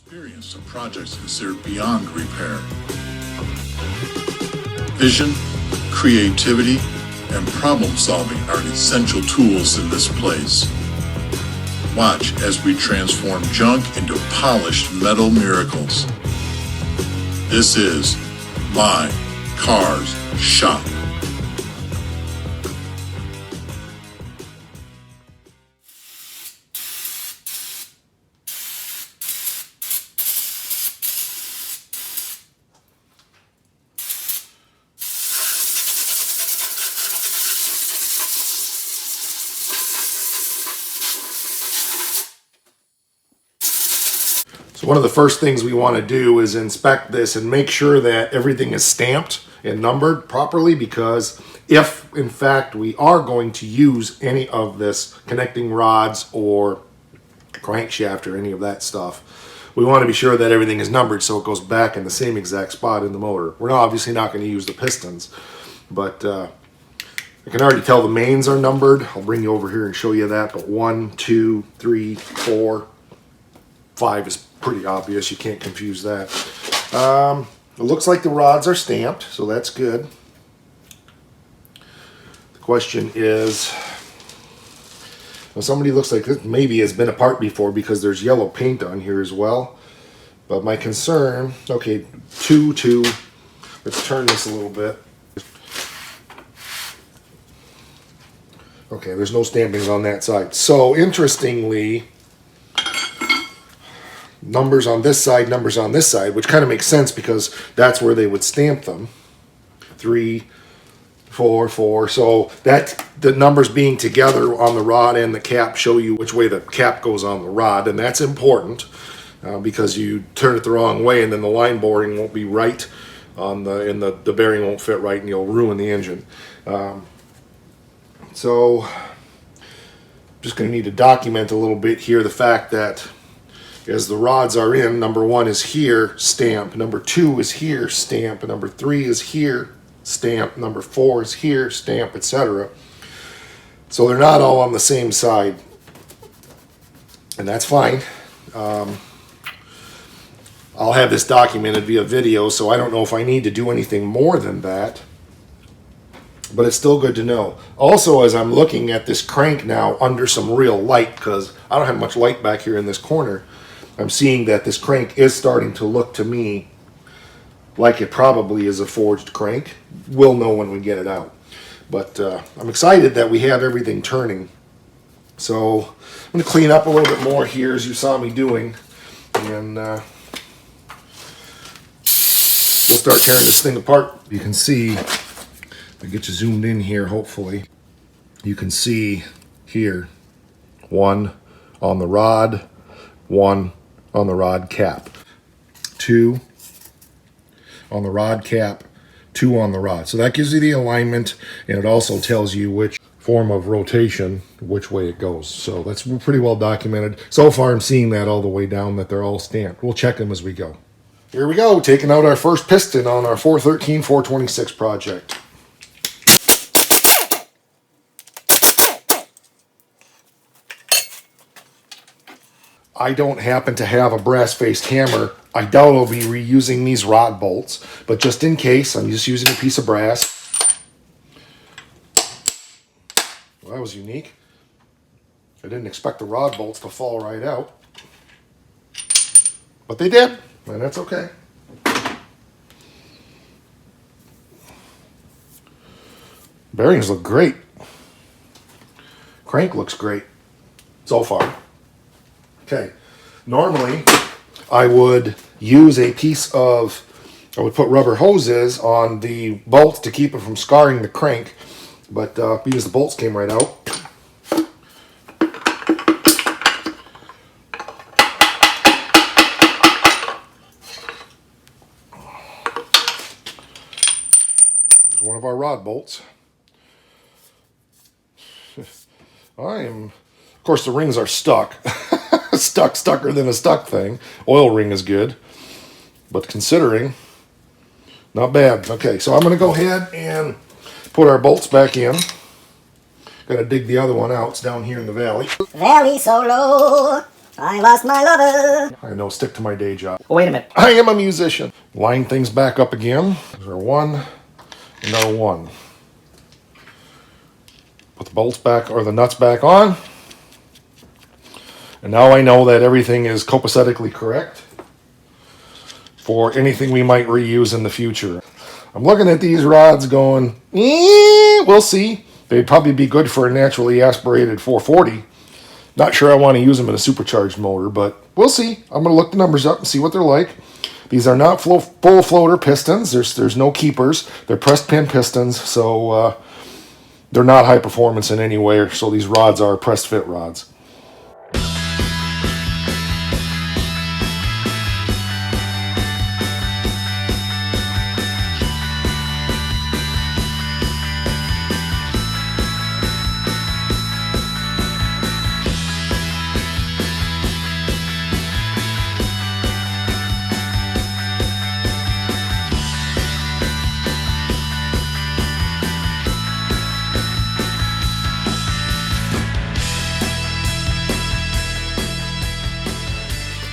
Experience of projects considered beyond repair. Vision, creativity, and problem solving are essential tools in this place. Watch as we transform junk into polished metal miracles. This is My Cars Shop. So one of the first things we want to do is inspect this and make sure that everything is stamped and numbered properly, because if in fact we are going to use any of this connecting rods or crankshaft or any of that stuff, we want to be sure that everything is numbered so it goes back in the same exact spot in the motor. We're obviously not going to use the pistons, but I can already tell the mains are numbered. I'll bring you over here and show you that, but 1, 2, 3, 4, 5 is pretty obvious. You can't confuse that. It looks like the rods are stamped, so that's good. The question is, well, somebody looks like this maybe has been apart before because there's yellow paint on here as well. But my concern, okay, 2, 2. Let's turn this a little bit. Okay, there's no stampings on that side. So interestingly, numbers on this side, numbers on this side, which kind of makes sense because that's where they would stamp them. 3, 4, 4. So that the numbers being together on the rod and the cap show you which way the cap goes on the rod, and that's important because you turn it the wrong way and then the line boring won't be right on the, and the bearing won't fit right and you'll ruin the engine. So just going to need to document a little bit here the fact that as the rods are in, number 1 is here, stamp. Number 2 is here, stamp. Number 3 is here, stamp. Number 4 is here, stamp, etc. So they're not all on the same side. And that's fine. I'll have this documented via video, so I don't know if I need to do anything more than that. But it's still good to know. Also, as I'm looking at this crank now under some real light, because I don't have much light back here in this corner, I'm seeing that this crank is starting to look to me like it probably is a forged crank. We'll know when we get it out. But I'm excited that we have everything turning. So I'm going to clean up a little bit more here as you saw me doing. And we'll start tearing this thing apart. You can see, if I get you zoomed in here hopefully, you can see here 1 on the rod, 1 on the rod cap, 2 on the rod cap, 2 on the rod. So that gives you the alignment, and it also tells you which form of rotation, which way it goes. So that's pretty well documented. So far I'm seeing that all the way down, that they're all stamped. We'll check them as we go. Here we go, taking out our first piston on our 413 426 project. I don't happen to have a brass-faced hammer. I doubt I'll be reusing these rod bolts, but just in case, I'm just using a piece of brass. Well, that was unique. I didn't expect the rod bolts to fall right out, but they did, and that's okay. Bearings look great. Crank looks great so far. Okay, normally I would use a piece of, I would put rubber hoses on the bolts to keep it from scarring the crank, but because the bolts came right out. There's one of our rod bolts. Of course the rings are stuck. Stucker than a stuck thing. Oil ring is good, but considering, not bad. Okay, so I'm going to go ahead and put our bolts back in. Got to dig the other one out. It's down here in the valley. Valley so low, I lost my lover. I know, stick to my day job. Oh, wait a minute. I am a musician. Line things back up again. There's our 1 and our 1. Put the bolts back, or the nuts back on. And now I know that everything is copacetically correct for anything we might reuse in the future. I'm looking at these rods going, we'll see. They'd probably be good for a naturally aspirated 440. Not sure I want to use them in a supercharged motor, but we'll see. I'm going to look the numbers up and see what they're like. These are not full floater pistons. There's no keepers. They're pressed pin pistons, so they're not high performance in any way. So these rods are pressed fit rods.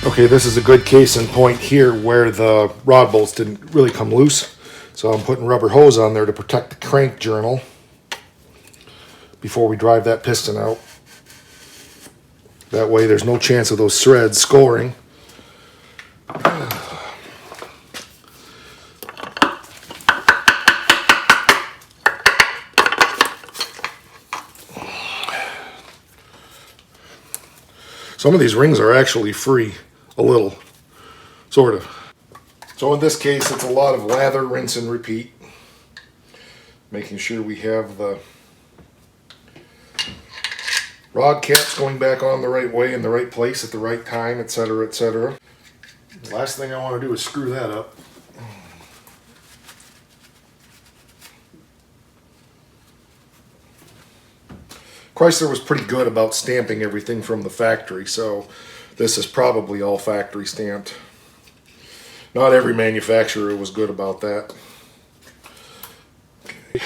Okay, this is a good case in point here where the rod bolts didn't really come loose. So I'm putting rubber hose on there to protect the crank journal before we drive that piston out. That way there's no chance of those threads scoring. Some of these rings are actually free. A little, sort of. So in this case, it's a lot of lather, rinse, and repeat. Making sure we have the rod caps going back on the right way in the right place at the right time, etc., etc. Last thing I want to do is screw that up. Chrysler was pretty good about stamping everything from the factory, so this is probably all factory stamped. Not every manufacturer was good about that. Okay.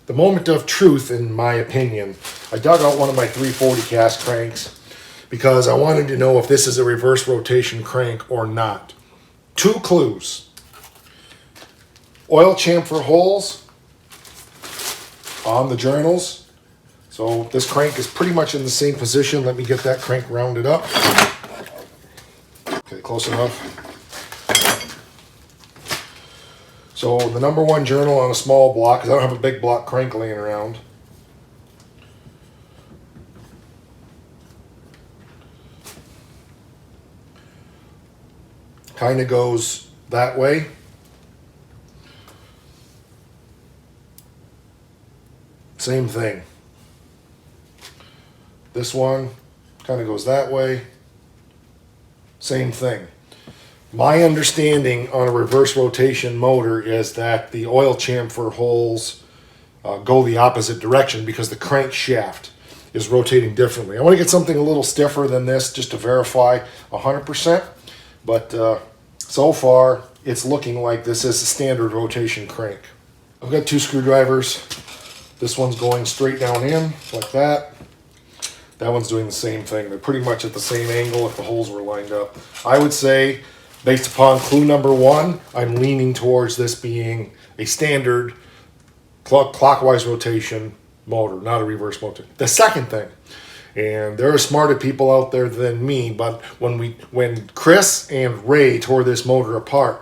The moment of truth, in my opinion, I dug out one of my 340 cast cranks because I wanted to know if this is a reverse rotation crank or not. 2 clues. Oil chamfer holes on the journals. So this crank is pretty much in the same position. Let me get that crank rounded up. Okay, close enough. So the number 1 journal on a small block, because I don't have a big block crank laying around. Kind of goes that way. Same thing. This one kind of goes that way. Same thing. My understanding on a reverse rotation motor is that the oil chamfer holes go the opposite direction because the crankshaft is rotating differently. I want to get something a little stiffer than this just to verify 100%, but so far it's looking like this is a standard rotation crank. I've got 2 screwdrivers. This one's going straight down in like that. That one's doing the same thing. They're pretty much at the same angle if the holes were lined up. I would say, based upon clue number 1, I'm leaning towards this being a standard clockwise rotation motor, not a reverse motor. The second thing, and there are smarter people out there than me, but when Chris and Ray tore this motor apart,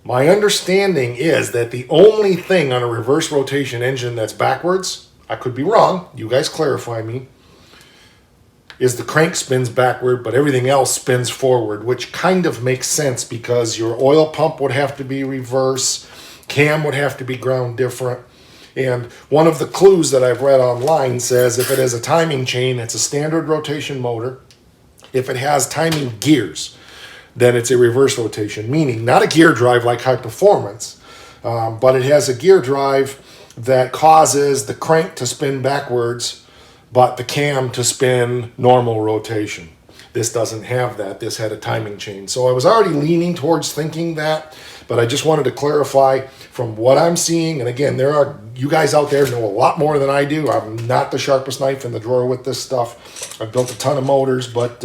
my understanding is that the only thing on a reverse rotation engine that's backwards, I could be wrong, you guys clarify me, is the crank spins backward, but everything else spins forward, which kind of makes sense because your oil pump would have to be reverse, cam would have to be ground different, and one of the clues that I've read online says if it has a timing chain, it's a standard rotation motor. If it has timing gears, then it's a reverse rotation, meaning not a gear drive like high performance, but it has a gear drive that causes the crank to spin backwards but the cam to spin normal rotation. This doesn't have that. This had a timing chain. So I was already leaning towards thinking that, but I just wanted to clarify from what I'm seeing. And again, there are, you guys out there know a lot more than I do. I'm not the sharpest knife in the drawer with this stuff. I've built a ton of motors, but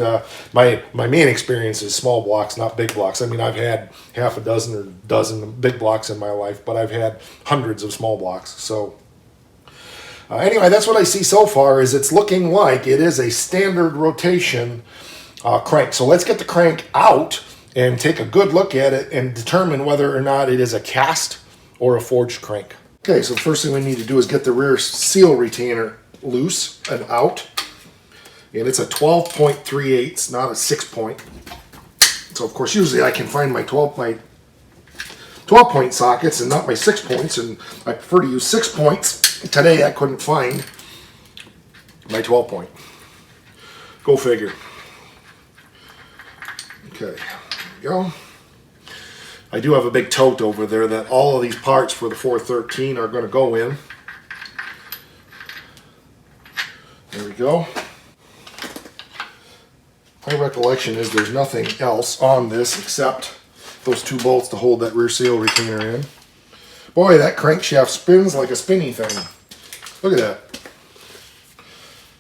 my main experience is small blocks, not big blocks. I mean, I've had half a dozen or dozen big blocks in my life, but I've had hundreds of small blocks. So anyway, that's what I see so far. Is it's looking like it is a standard rotation crank. So let's get the crank out and take a good look at it and determine whether or not it is a cast or a forged crank. Okay, so the first thing we need to do is get the rear seal retainer loose and out. And it's a 12.38, not a 6 point. So of course, usually I can find my 12 point sockets and not my 6 points, and I prefer to use 6 points. Today I couldn't find my 12 point. Go figure. Okay, there we go. I do have a big tote over there that all of these parts for the 413 are going to go in. There we go. My recollection is there's nothing else on this except those 2 bolts to hold that rear seal retainer in. Boy, that crankshaft spins like a spinny thing. Look at that.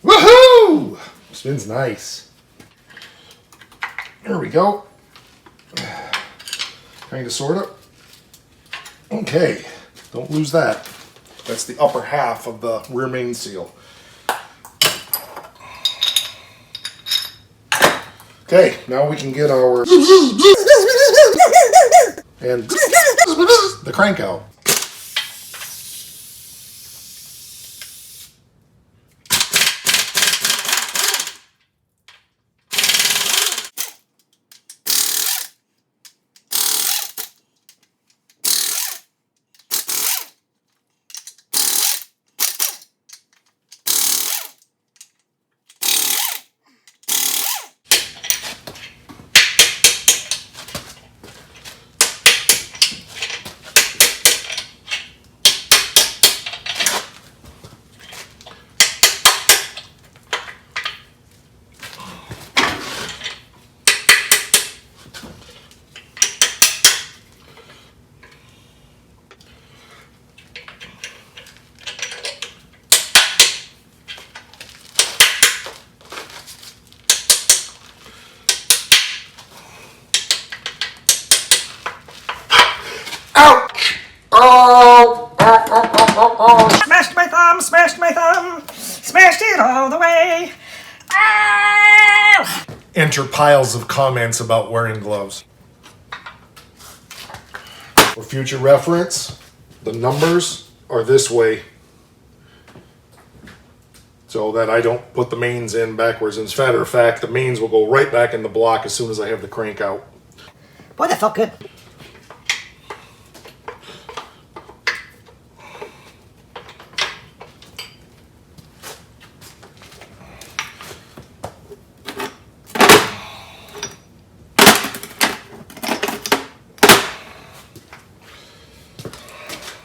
Woohoo! Spins nice. There we go. Kind of, sort of. Okay, don't lose that. That's the upper half of the rear main seal. Okay, now we can get our and the crank out. Ouch! Oh! Smashed my thumb, smashed my thumb, smashed it all the way. Ow! Enter piles of comments about wearing gloves. For future reference, the numbers are this way so that I don't put the mains in backwards. As a matter of fact, the mains will go right back in the block as soon as I have the crank out. Boy, that felt good.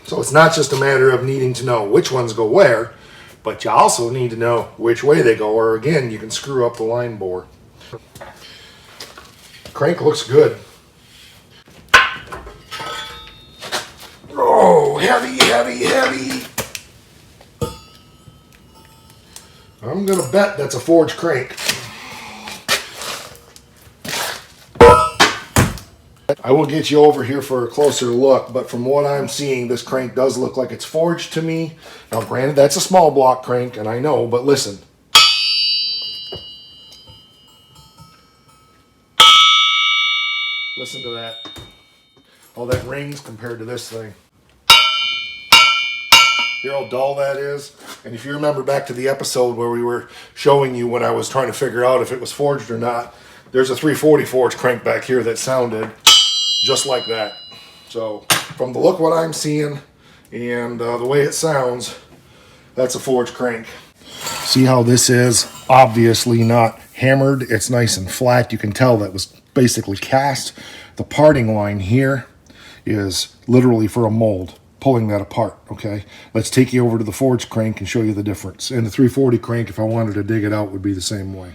So it's not just a matter of needing to know which ones go where, but you also need to know which way they go, or again, you can screw up the line bore. Crank looks good. Oh, heavy, heavy, heavy. I'm gonna bet that's a forged crank. I will get you over here for a closer look, but from what I'm seeing, this crank does look like it's forged to me. Now, granted, that's a small block crank, and I know, but listen. Listen to that. All that rings compared to this thing. Hear how dull that is? And if you remember back to the episode where we were showing you when I was trying to figure out if it was forged or not, there's a 340 forged crank back here that sounded just like that. So from the look what I'm seeing and the way it sounds, that's a forged crank. See how this is obviously not hammered. It's nice and flat. You can tell that was basically cast. The parting line here is literally for a mold, pulling that apart. Okay, let's take you over to the forged crank and show you the difference. And the 340 crank, if I wanted to dig it out, would be the same way.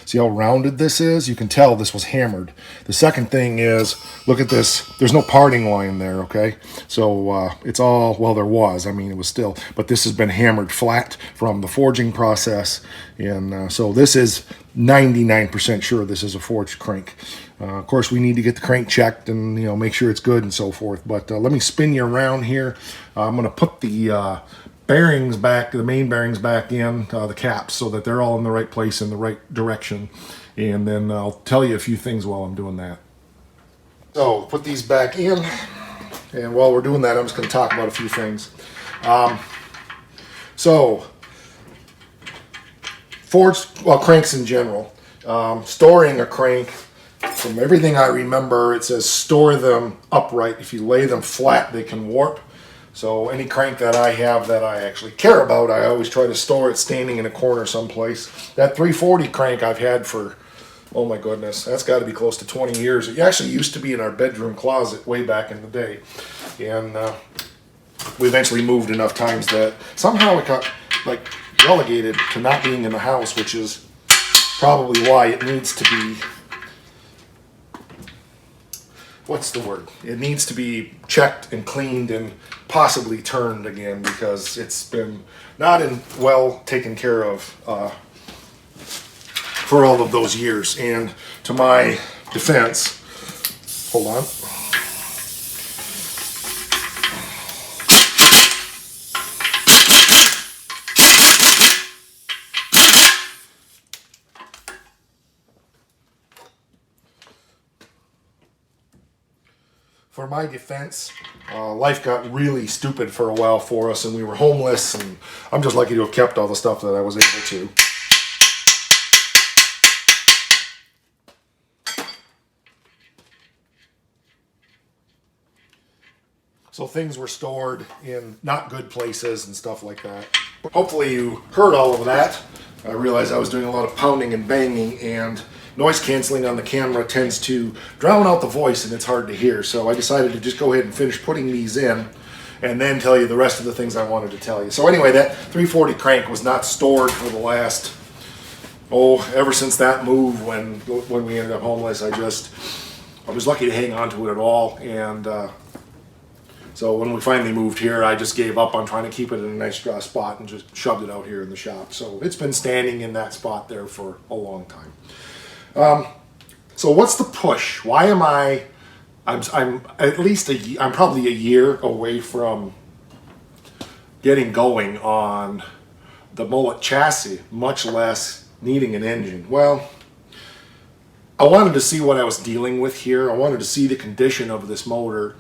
See how rounded this is? You can tell this was hammered. The second thing is, look at this. There's no parting line there, okay? So it's all, well, there was. I mean, it was still, but this has been hammered flat from the forging process. And so this is 99% sure this is a forged crank. Of course, we need to get the crank checked and, you know, make sure it's good and so forth. But let me spin you around here. I'm going to put the bearings back, the main bearings back in, the caps, so that they're all in the right place in the right direction. And then I'll tell you a few things while I'm doing that. So put these back in. And while we're doing that, I'm just going to talk about a few things. So forged, well, cranks in general. Storing a crank, from everything I remember, it says store them upright. If you lay them flat, they can warp. So any crank that I have that I actually care about, I always try to store it standing in a corner someplace. That 340 crank I've had for, oh my goodness, that's got to be close to 20 years. It actually used to be in our bedroom closet way back in the day. And we eventually moved enough times that somehow it got like relegated to not being in the house, which is probably why it needs to be, what's the word? It needs to be checked and cleaned and possibly turned again, because it's been not in well taken care of for all of those years. And to my defense, hold on. For my defense, life got really stupid for a while for us, and we were homeless, and I'm just lucky to have kept all the stuff that I was able to. So things were stored in not good places and stuff like that. Hopefully you heard all of that. I realized I was doing a lot of pounding and banging, and noise canceling on the camera tends to drown out the voice and it's hard to hear. So I decided to just go ahead and finish putting these in and then tell you the rest of the things I wanted to tell you. So anyway, that 340 crank was not stored for the last, ever since that move when we ended up homeless. I was lucky to hang on to it at all. And so when we finally moved here, I just gave up on trying to keep it in a nice dry spot and just shoved it out here in the shop. So it's been standing in that spot there for a long time. So what's the push? Why am I'm at least I'm probably a year away from getting going on the Mullet chassis, much less needing an engine. Well, I wanted to see what I was dealing with here. I wanted to see the condition of this motor,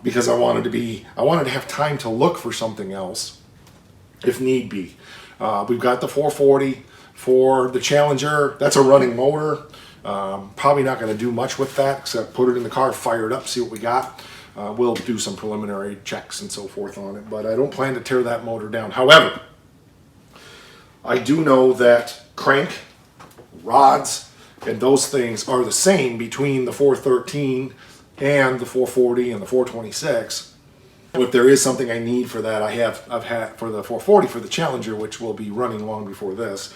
because I wanted to have time to look for something else if need be. We've got the 440 for the Challenger. That's a running motor. Probably not going to do much with that except put it in the car, fire it up, see what we got. We'll do some preliminary checks and so forth on it, but I don't plan to tear that motor down. However, I do know that crank, rods, and those things are the same between the 413 and the 440 and the 426. If there is something I need for that, I've had for the 440 for the Challenger, which will be running long before this.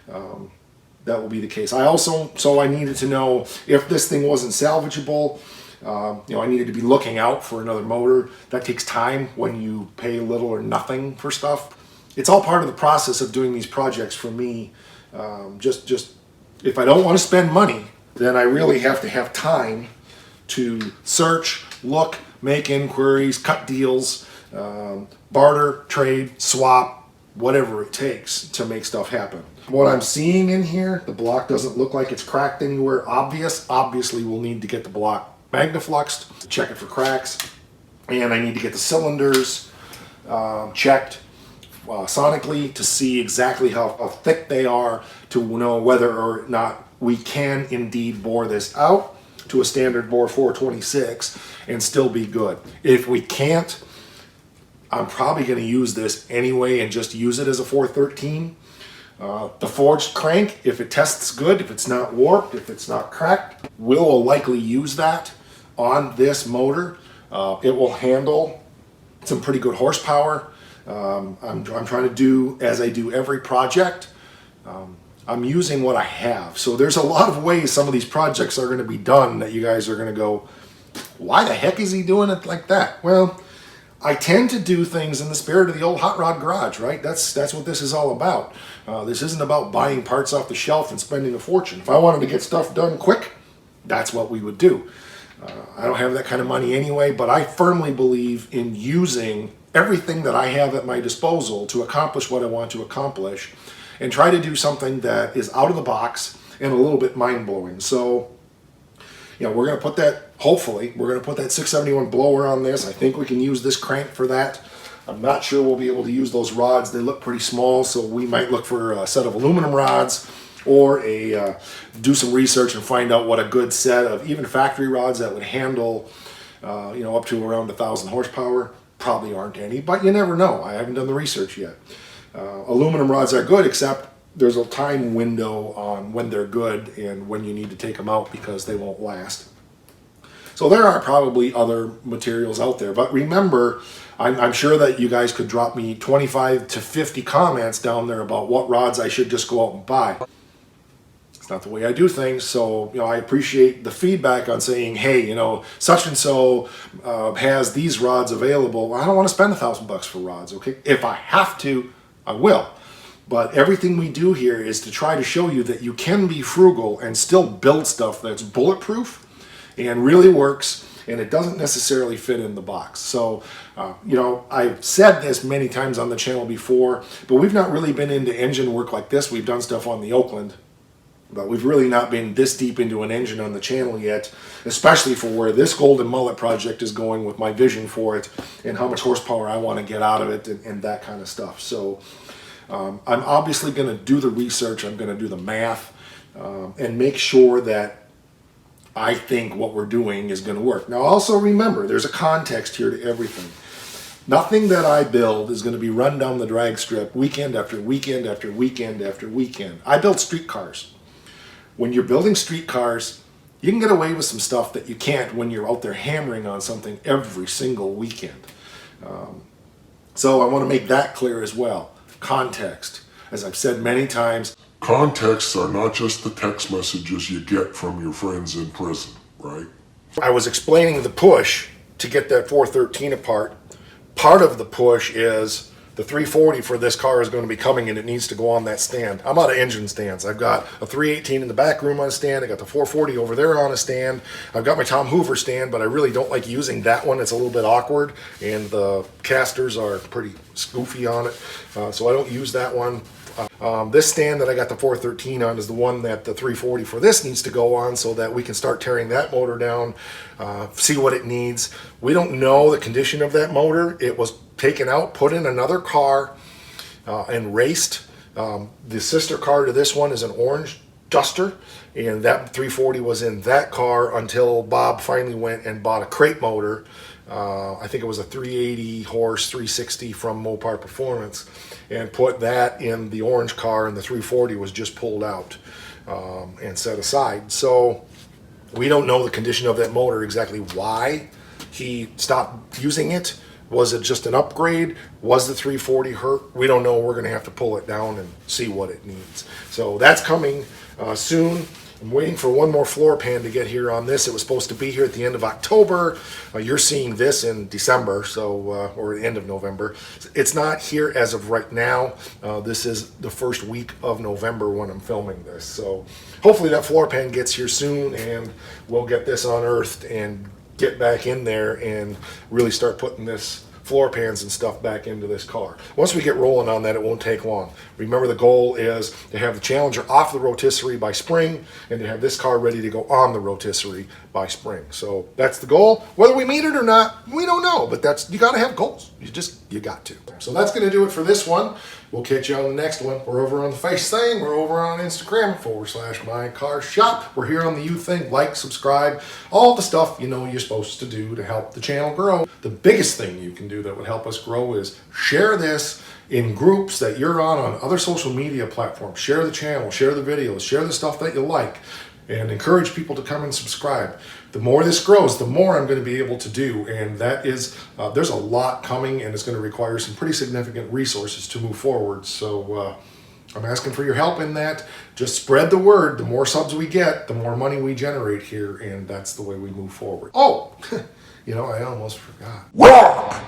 That will be the case. I needed to know if this thing wasn't salvageable. I needed to be looking out for another motor. That takes time when you pay little or nothing for stuff. It's all part of the process of doing these projects for me. Just if I don't want to spend money, then I really have to have time to search, look, make inquiries, cut deals, barter, trade, swap, whatever it takes to make stuff happen. What I'm seeing in here, the block doesn't look like it's cracked anywhere obvious. Obviously, we'll need to get the block magnafluxed, check it for cracks, and I need to get the cylinders checked sonically to see exactly how thick they are, to know whether or not we can indeed bore this out to a standard bore 426 and still be good. If we can't, I'm probably going to use this anyway and just use it as a 413. The forged crank, if it tests good, if it's not warped, if it's not cracked, we'll likely use that on this motor. It will handle some pretty good horsepower. I'm trying to do as I do every project. I'm using what I have. So there's a lot of ways some of these projects are going to be done that you guys are going to go, why the heck is he doing it like that? Well, I tend to do things in the spirit of the old hot rod garage, right? That's what this is all about. This isn't about buying parts off the shelf and spending a fortune. If I wanted to get stuff done quick, that's what we would do. I don't have that kind of money anyway, but I firmly believe in using everything that I have at my disposal to accomplish what I want to accomplish and try to do something that is out of the box and a little bit mind-blowing. So, you know, we're going to put that, hopefully, we're going to put that 671 blower on this. I think we can use this crank for that. I'm not sure we'll be able to use those rods. They look pretty small, so we might look for a set of aluminum rods or do some research and find out what a good set of even factory rods that would handle, you know, up to around 1,000 horsepower. Probably aren't any, but you never know. I haven't done the research yet. Aluminum rods are good, except there's a time window on when they're good and when you need to take them out because they won't last. So there are probably other materials out there, but remember, I'm sure that you guys could drop me 25 to 50 comments down there about what rods I should just go out and buy. It's not the way I do things, so you know, I appreciate the feedback on saying, hey, you know, such and so has these rods available. I don't want to spend $1,000 for rods, okay? If I have to, I will. But everything we do here is to try to show you that you can be frugal and still build stuff that's bulletproof and really works, and it doesn't necessarily fit in the box. So, you know, I've said this many times on the channel before, but we've not really been into engine work like this. We've done stuff on the Oakland, but we've really not been this deep into an engine on the channel yet, especially for where this Golden Mullet project is going with my vision for it and how much horsepower I want to get out of it and that kind of stuff. So I'm obviously going to do the research. I'm going to do the math and make sure that I think what we're doing is going to work. Now also remember, there's a context here to everything. Nothing that I build is going to be run down the drag strip weekend after weekend after weekend after weekend. I build street cars. When you're building street cars, you can get away with some stuff that you can't when you're out there hammering on something every single weekend. So I want to make that clear as well. Context. As I've said many times, Contexts are not just the text messages you get from your friends in prison, right? I was explaining the push to get that 413 apart. Part of the push is the 340 for this car is going to be coming and it needs to go on that stand. I'm out of engine stands. I've got a 318 in the back room on a stand. I got the 440 over there on a stand. I've got my Tom Hoover stand, but I really don't like using that one. It's a little bit awkward and the casters are pretty scoofy on it. So I don't use that one. This stand that I got the 413 on is the one that the 340 for this needs to go on so that we can start tearing that motor down, see what it needs. We don't know the condition of that motor. It was taken out, put in another car, and raced. The sister car to this one is an orange Duster, and that 340 was in that car until Bob finally went and bought a crate motor. I think it was a 380 horse 360 from Mopar Performance, and put that in the orange car, and the 340 was just pulled out and set aside. So we don't know the condition of that motor, exactly why he stopped using it. Was it just an upgrade? Was the 340 hurt? We don't know. We're going to have to pull it down and see what it needs. So that's coming soon. I'm waiting for one more floor pan to get here on this. It was supposed to be here at the end of October. You're seeing this in December, so or the end of November. It's not here as of right now. This is the first week of November when I'm filming this. So hopefully that floor pan gets here soon and we'll get this unearthed and get back in there and really start putting this floor pans and stuff back into this car. Once we get rolling on that, it won't take long. Remember, the goal is to have the Challenger off the rotisserie by spring and to have this car ready to go on the rotisserie by spring. So that's the goal. Whether we meet it or not, we don't know, but that's, you got to have goals. You got to. So that's going to do it for this one. We'll catch you on the next one. We're over on the Face thing. We're over on Instagram /mycarshop. We're here on the You Thing. Like, subscribe, all the stuff you know you're supposed to do to help the channel grow. The biggest thing you can do that would help us grow is share this in groups that you're on other social media platforms. Share the channel, share the videos, share the stuff that you like, and encourage people to come and subscribe. The more this grows, the more I'm going to be able to do, and that is, there's a lot coming, and it's going to require some pretty significant resources to move forward. So I'm asking for your help in that. Just spread the word. The more subs we get, the more money we generate here, and that's the way we move forward. Oh, you know, I almost forgot. Rock!